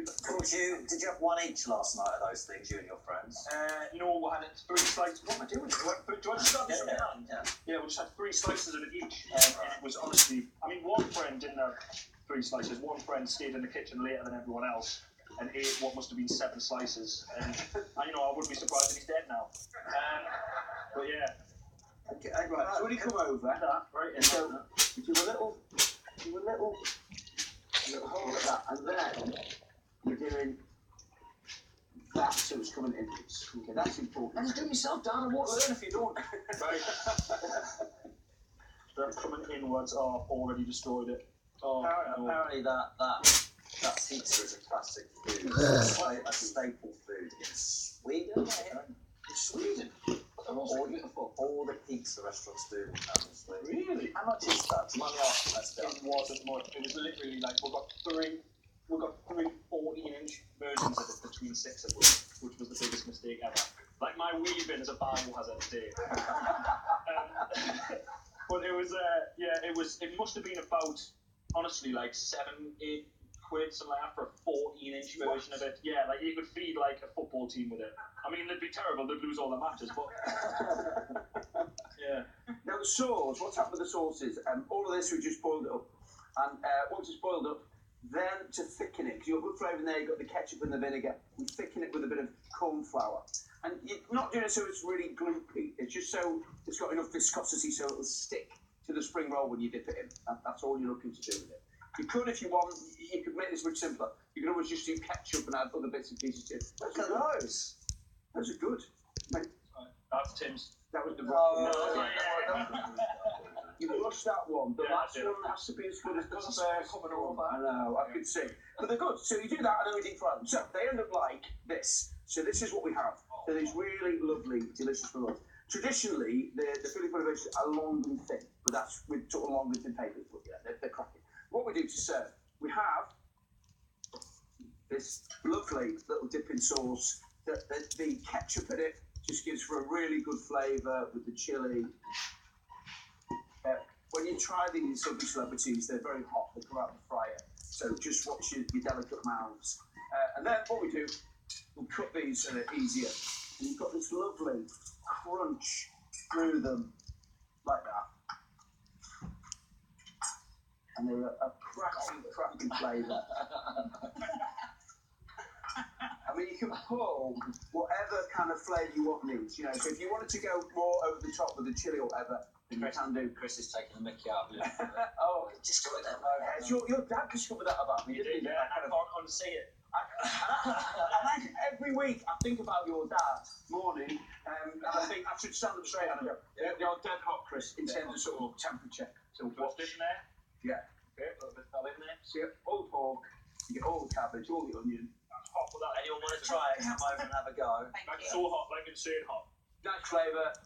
Did you have one each last night of those things, you and your friends? No, I had 3 slices. What am I doing? Do I just start this from behind? Yeah, we just had 3 slices of it each. And it was honestly, I mean, one friend didn't have 3 slices. One friend stayed in the kitchen later than everyone else and ate what must have been 7 slices. And I wouldn't be surprised if he's dead now. But yeah. Okay, right. So when you come over, right? And so you do a little hold like that, and then you're doing that, so it's coming in. Okay, that's important. I'm just doing myself down. I won't learn if you don't. Right. They're coming inwards. Oh, already destroyed it. Oh, apparently that pizza is a classic food. It's like a staple food in Sweden. In Sweden? All the pizza restaurants do in Sweden. Really? How much is that? Do you mind me asking? It wasn't much. It was literally like we've got three 14-inch versions of it between 6 of us, which was the biggest mistake ever. Like my weaving is a biohazard today. But it was it must have been about, honestly, like 7-8 quid, something like that, for a 14-inch version of it. Yeah, like you could feed like a football team with it. I mean, they'd be terrible, they'd lose all their matches, but yeah. Now the sauce, what's happened with the sauces? All of this, we just boiled it up. And once it's boiled up, then to thicken it, because you've got good flavour in there, you've got the ketchup and the vinegar, we thicken it with a bit of corn flour. And you're not doing it so it's really gloopy, it's just so it's got enough viscosity so it'll stick to the spring roll when you dip it in. That's all you're looking to do with it. You could, if you want, you could make this much simpler. You could always just do ketchup and add other bits and pieces to it. Look at those. Those are good. Mate, That's Tim's. that was the You rushed that one. The last one has to be as good as the first coming over. I know, I could see. But they're good. So you do that and then we deep fry them. So they end up like this. So this is what we have. So these really lovely, delicious rolls. Traditionally, the Philly Bullivers are long and thin, but that's with sort of long and thin papers. But yeah, they're cracking. What we do to serve, we have this lovely little dipping sauce. The ketchup in it just gives for a really good flavour with the chilli. When you try these lovely celebrities, they're very hot. They come out of the fryer. So just watch your delicate mouths. And then what we do, we'll cut these easier. And you've got this lovely crunch through them, like that. And they're a cracking flavour. I mean, you can pull whatever kind of flavour you want in each, So if you wanted to go more over the top with the chili or whatever, then you can do. Chris is taking the mickey out of you. Oh, just got that. Your dad discovered that about me, didn't he? Yeah, I can't unsee it. And every week I think about your dad morning, and I think I should stand up straight and I go, you're dead hot, Chris, in terms of sort of temperature. So what's in there? Yeah. Okay, a little bit of in there. So you get all the pork, you get all the cabbage, all the onion. That's hot without anyone want to try it? Come over and have a go. That's so hot, like insane hot. Nice flavour.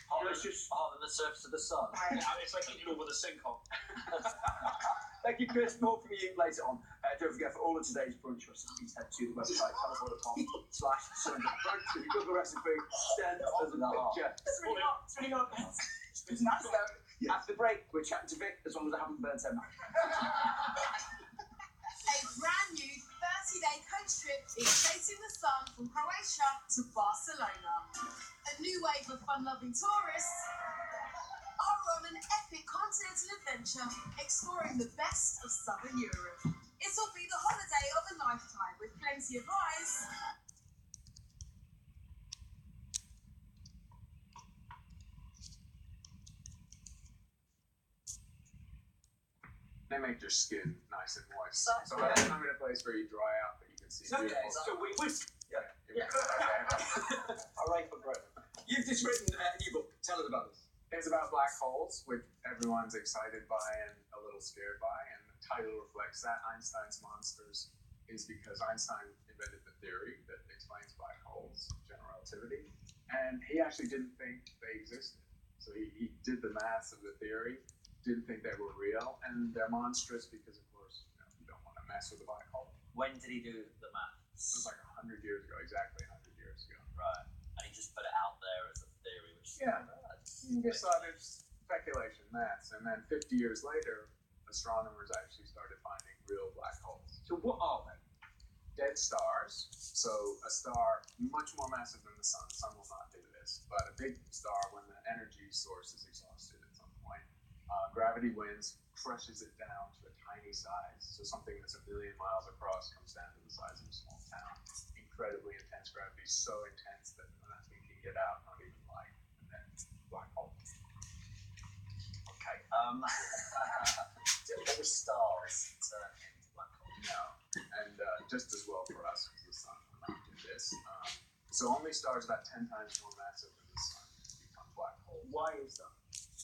Hotter than the surface of the sun. It's like eating over the sink hot. Thank you, Chris. More from you later on. Don't forget, for all of today's brunch recipes, head to the website, california.com/brunch. If you Google recipe, stand up as a picture. It's really hot. It's really hot. It's nice though. After the break, we're chatting to Vic, as long as I haven't burnt him. A brand new 30-day coach trip is chasing the sun from Croatia to Barcelona. A new wave of fun-loving tourists are on an epic continental adventure exploring the best of Southern Europe. It'll be the holiday of a lifetime with plenty of rides. They make your skin nice and moist. So I'm in a place where you dry out, but you can see beautiful. So we would. All right for bread. You've just written a new book. Tell us about this. It's about black holes, which everyone's excited by and a little scared by, and the title reflects that. Einstein's Monsters is because Einstein invented the theory that explains black holes, general relativity, and he actually didn't think they existed. So he did the maths of the theory, didn't think they were real, and they're monstrous because, of course, you don't want to mess with a black hole. When did he do the maths? It was like 100 years ago, exactly 100 years ago. Right, and he just put it out there as a theory, which You just thought it's speculation, maths, and then 50 years later, astronomers actually started finding real black holes. So what are they? dead stars. So a star much more massive than the sun. The sun will not do this, but a big star, when the energy source is exhausted at some point, gravity wins, crushes it down to a tiny size. So something that's 1 million miles across comes down to the size of a small town. Incredibly intense gravity, so intense that nothing can get out, not even light. And then black hole. Okay. Do all stars turn into black holes? No, and just as well for us, because the sun will not do this. So only stars about 10 times more massive than the sun become black holes. Why is that?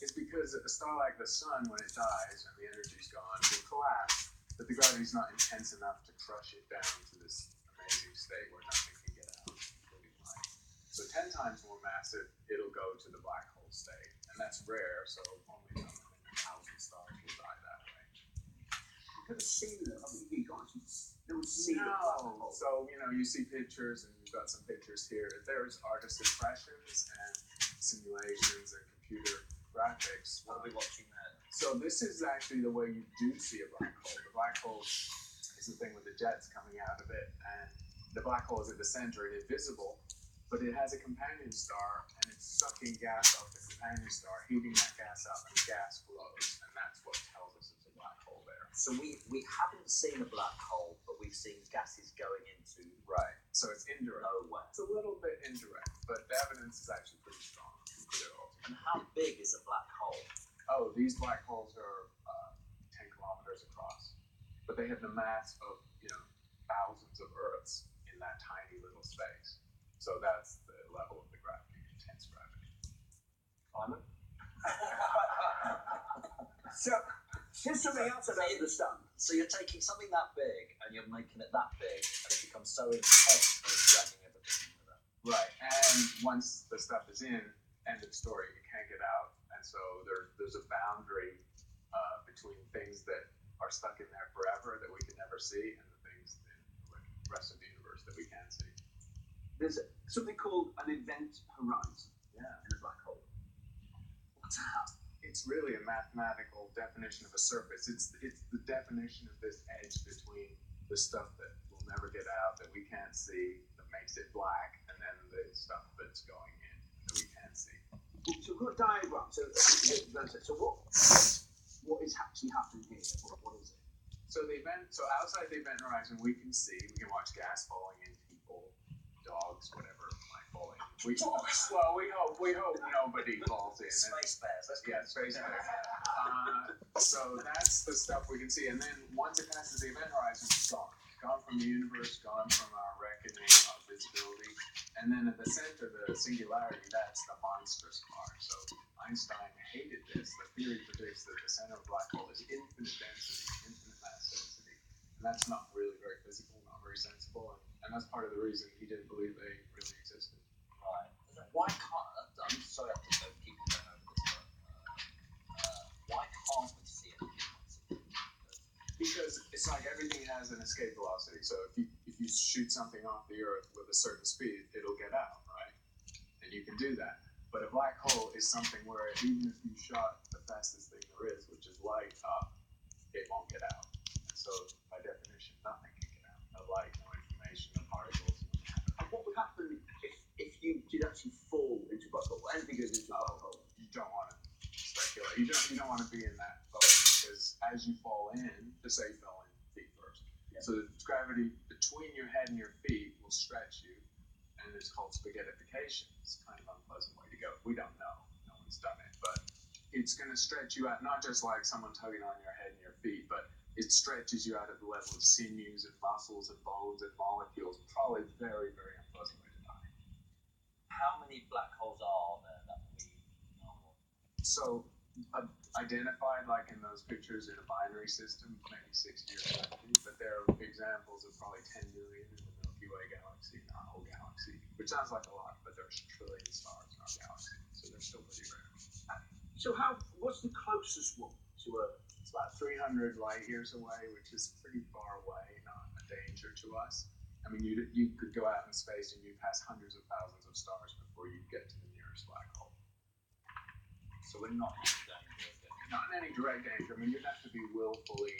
It's because a star like the sun, when it dies and the energy's gone, will collapse, but the gravity's not intense enough to crush it down to this amazing state where nothing can get out, including light. So 10 times more massive, it'll go to the black hole state, and that's rare, so only 1,000 stars will die that way. I've never seen them. I mean, you guys never seen a black hole. So, you see pictures, and you've got some pictures here. There's artist impressions and simulations and computer graphics. What are we watching there? So this is actually the way you do see a black hole. The black hole is the thing with the jets coming out of it, and the black hole is at the center and invisible, but it has a companion star, and it's sucking gas off the companion star, heating that gas up, and the gas flows, and that's what tells us it's a black hole there. So we haven't seen a black hole, but we've seen gases going into Right. So it's indirect. nowhere. It's a little bit indirect, but the evidence is actually pretty strong. And how big is a black hole? Oh, these black holes are 10 kilometers across, but they have the mass of thousands of Earths in that tiny little space. So that's the level of the gravity, intense gravity. Climate? So, here's something else I don't understand. So you're taking something that big and you're making it that big, and it becomes so intense that it's dragging everything with it. Right, and once the stuff is in, end of story, you can't get out, and so there's a boundary between things that are stuck in there forever that we can never see, and the things in the rest of the universe that we can see. There's something called an event horizon Yeah. in a black hole. What's that? It's really a mathematical definition of a surface. It's the definition of this edge between the stuff that will never get out, that we can't see, that makes it black, and then the stuff that's going in that we can't see. So we've got a diagram. So what is actually happening here? What is it? So outside the event horizon, we can watch gas falling in, people, dogs, whatever might fall in. We hope nobody falls in. Space bears. Let's Yeah, space bears. So that's the stuff we can see, and then once it passes the event horizon, it's gone. Gone from the universe, gone from our reckoning of visibility, and then at the center, the singularity, that's the monstrous part. So Einstein hated this. The theory predicts that the center of a black hole is infinite density, infinite mass density, and that's not really very physical, not very sensible, and that's part of the reason he didn't believe they really existed. Right. Why can't? I'm sorry to keep going over this, but why can't we see it? Because it's like everything has an escape velocity. So if you shoot something off the Earth with a certain speed, it'll get out, right? And you can do that. But a black hole is something where even if you shot the fastest thing there is, which is light up, it won't get out. And so by definition, nothing can get out. No light, no information, no particles. And what would happen if you did actually fall into a black hole? Anything goes into a black hole. You don't want to speculate. You don't want to be in that boat, because as you fall in, just say you fell in feet first. Yeah. So the gravity between your head and your feet will stretch you, and it's called spaghettification. It's kind of an unpleasant way to go. We don't know. No one's done it, but it's going to stretch you out, not just like someone tugging on your head and your feet, but it stretches you out at the level of sinews and muscles and bones and molecules. Probably very, very unpleasant way to die. How many black holes are there that we know of? So identified, like in those pictures, in a binary system, maybe 60 or 70, but there are examples of probably 10 million in the Milky Way galaxy, in our whole galaxy, which sounds like a lot, but there's trillion stars in our galaxy, so they're still pretty rare. So what's the closest one to Earth? It's about 300 light years away, which is pretty far away, not a danger to us. I mean, you could go out in space and you pass hundreds of thousands of stars before you get to the nearest black hole. So we're not in danger. Not in any direct danger. I mean, you'd have to be willfully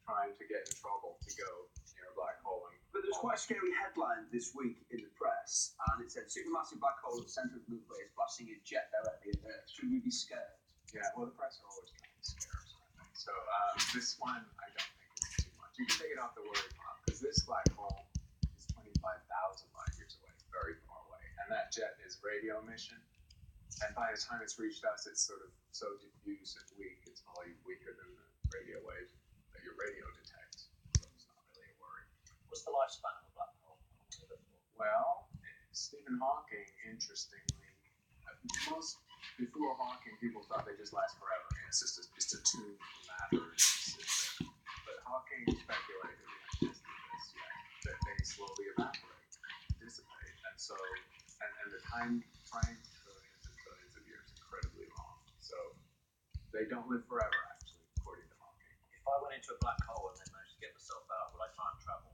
trying to get in trouble to go near a black hole. But there's quite a scary headline this week in the press, and it said supermassive black hole at the centre of the Milky Way is blasting a jet directly at Earth. Should we be scared? Yeah, well, the press are always trying to scare us, I think. So this one, I don't think is too much. You can take it off the worry pile, because this black hole is 25,000 light years away, very far away. And that jet is radio emission. And by the time it's reached us, it's sort of so diffuse and weak, it's probably weaker than the radio wave that your radio detects. So it's not really a worry. What's the lifespan of a black hole? Well, Stephen Hawking, interestingly, before Hawking, people thought they just last forever. And it's just a tube of matter. But Hawking speculated, that they slowly evaporate, dissipate. And so, and the time frame, trillions and trillions of years, incredibly long. So they don't live forever, actually, according to Hawking. If I went into a black hole and then managed to get myself out, would I time travel?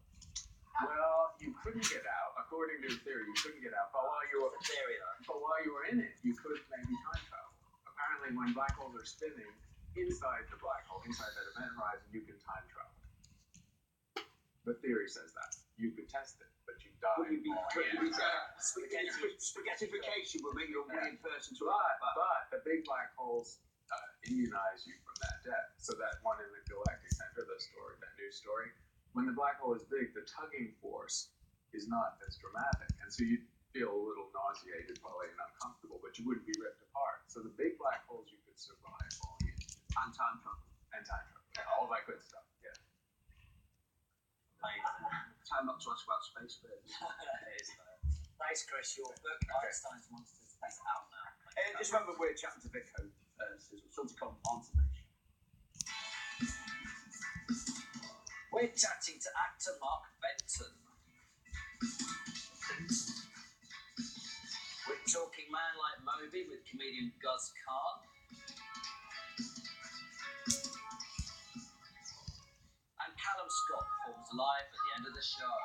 Well, you couldn't get out. According to the theory, you couldn't get out. But while you were in it, you could maybe time travel. Apparently, when black holes are spinning inside the black hole, inside that event horizon, you can time travel. The theory says that. You could test it, but you die. Spaghettification will make you a weird person to But the big black holes immunize you from that death. So that one in the galactic center, that news story, when the black hole is big, the tugging force is not as dramatic. And so you'd feel a little nauseated probably and uncomfortable, but you wouldn't be ripped apart. So the big black holes you could survive falling into. and time travel. Yeah, all that good stuff. Yeah. Time not to ask about space birds. Thanks, Chris. Your book, Einstein's Monsters, is out now. Just remember, we're chatting to Vic Hope, something called Confirmation. We're chatting to actor Mark Benton. We're talking Man Like Moby with comedian Gus Kahn. And Callum Scott performs live at the end of the show.